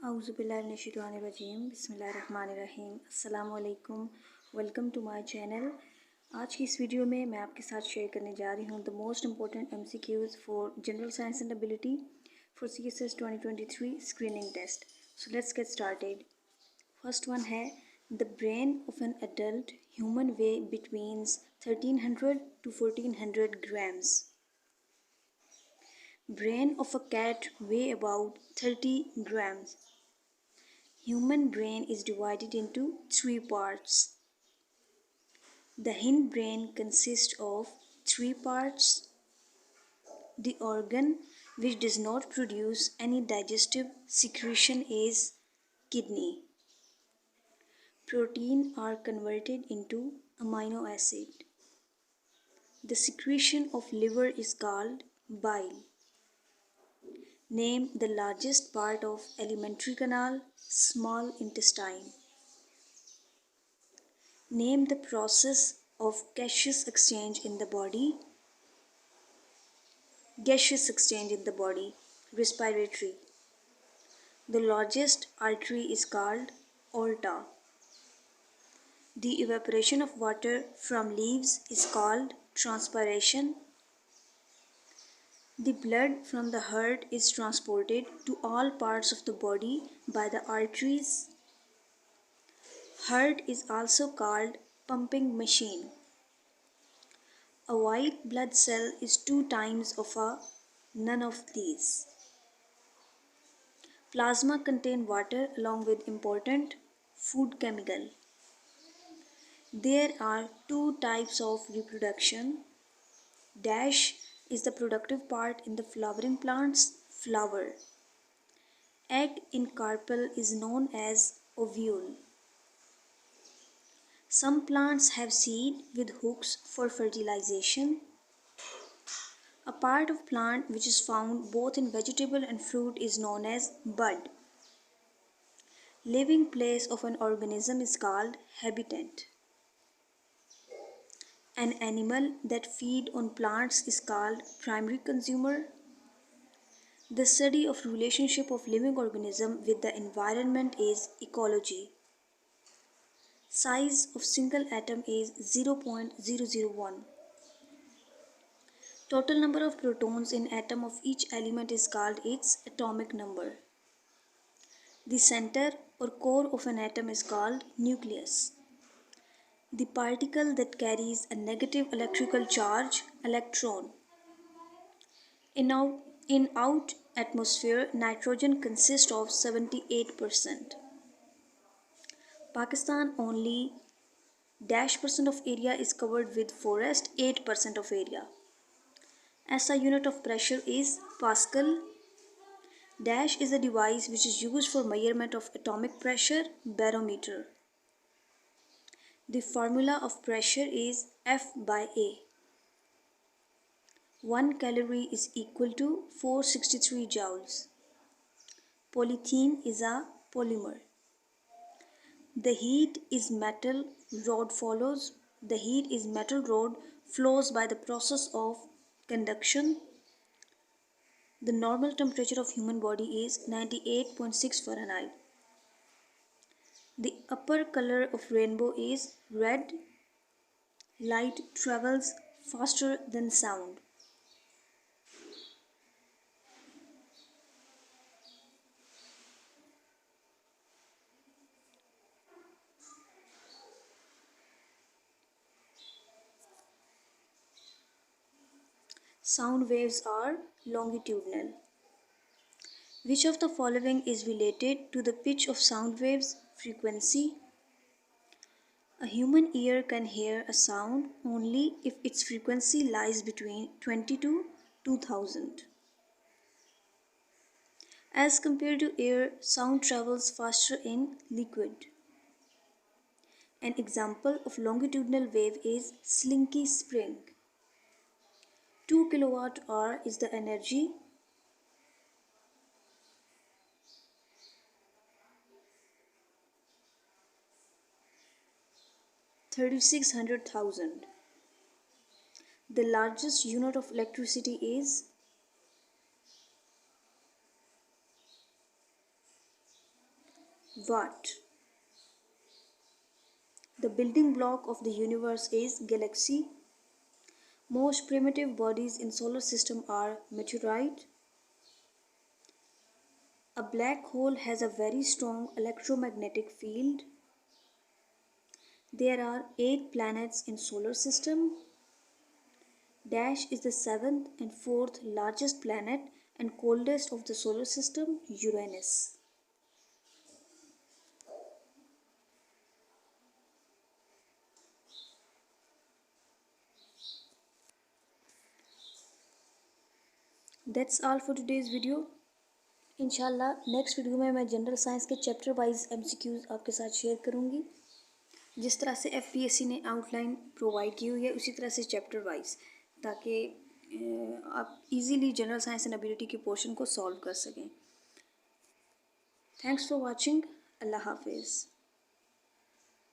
Auzubillahiminash-shaytanir-rajeem. Bismillahir-rahmanir-rahim. Assalam-o-alaikum. Welcome to my channel. आज की इस वीडियो में मैं आपके साथ शेयर करने जा रही हूँ the most important MCQs for General Science and Ability for CSS 2023 screening test. So let's get started. First one है the brain of an adult human weigh between 1300 to 1400 grams. Brain of a cat weigh about 30 grams. Human brain is divided into three parts. The hindbrain consists of three parts. The organ which does not produce any digestive secretion is kidney. Protein are converted into amino acid. The secretion of liver is called bile. Name the largest part of alimentary canal, small intestine. Name the process of gaseous exchange in the body. Gaseous exchange in the body, respiratory. The largest artery is called aorta. The evaporation of water from leaves is called transpiration. The blood from the heart is transported to all parts of the body by the arteries. Heart is also called pumping machine. A white blood cell is 2 times of none of these. Plasma contains water along with important food chemical. There are 2 types of reproduction. Dash is the productive part in the flowering plants, flower. Egg in carpel is known as ovule. Some plants have seed with hooks for fertilization. A part of plant which is found both in vegetable and fruit is known as bud. Living place of an organism is called habitat. An animal that feed on plants is called primary consumer. The study of relationship of living organism with the environment is ecology. Size of single atom is 0.001. Total number of protons in atom of each element is called its atomic number. The center or core of an atom is called nucleus. The particle that carries a negative electrical charge, electron. In out atmosphere, nitrogen consists of 78%. Pakistan only -% of area is covered with forest, 8% of area. SI unit of pressure is Pascal. Dash is a device which is used for measurement of atomic pressure, barometer. The formula of pressure is F/A. 1 calorie is equal to 463 joules. Polythene is a polymer. The heat is metal rod flows by the process of conduction. The normal temperature of human body is 98.6 Fahrenheit. The upper color of rainbow is red. Light travels faster than sound. Sound waves are longitudinal. Which of the following is related to the pitch of sound waves? Frequency. A human ear can hear a sound only if its frequency lies between 20 to 2000. As compared to air, sound travels faster in liquid. An example of longitudinal wave is slinky spring. 2 kilowatt-hour is the energy. $3,600,000. The largest unit of electricity is What? The building block of the universe is galaxy. Most primitive bodies in solar system are meteorite. A black hole has a very strong electromagnetic field. There are 8 planets in solar system. Dash is the 7th and 4th largest planet and coldest of the solar system, Uranus. That's all for today's video. इंशाल्लाह next video में मैं general science के chapter wise MCQs आपके साथ share करूँगी। जिस तरह से FPSC ने आउटलाइन प्रोवाइड की हुई है उसी तरह से चैप्टर वाइज, ताकि आप easily general science and ability के पोर्शन को सॉल्व कर सकें। Thanks for watching. अल्लाह हाफिज़।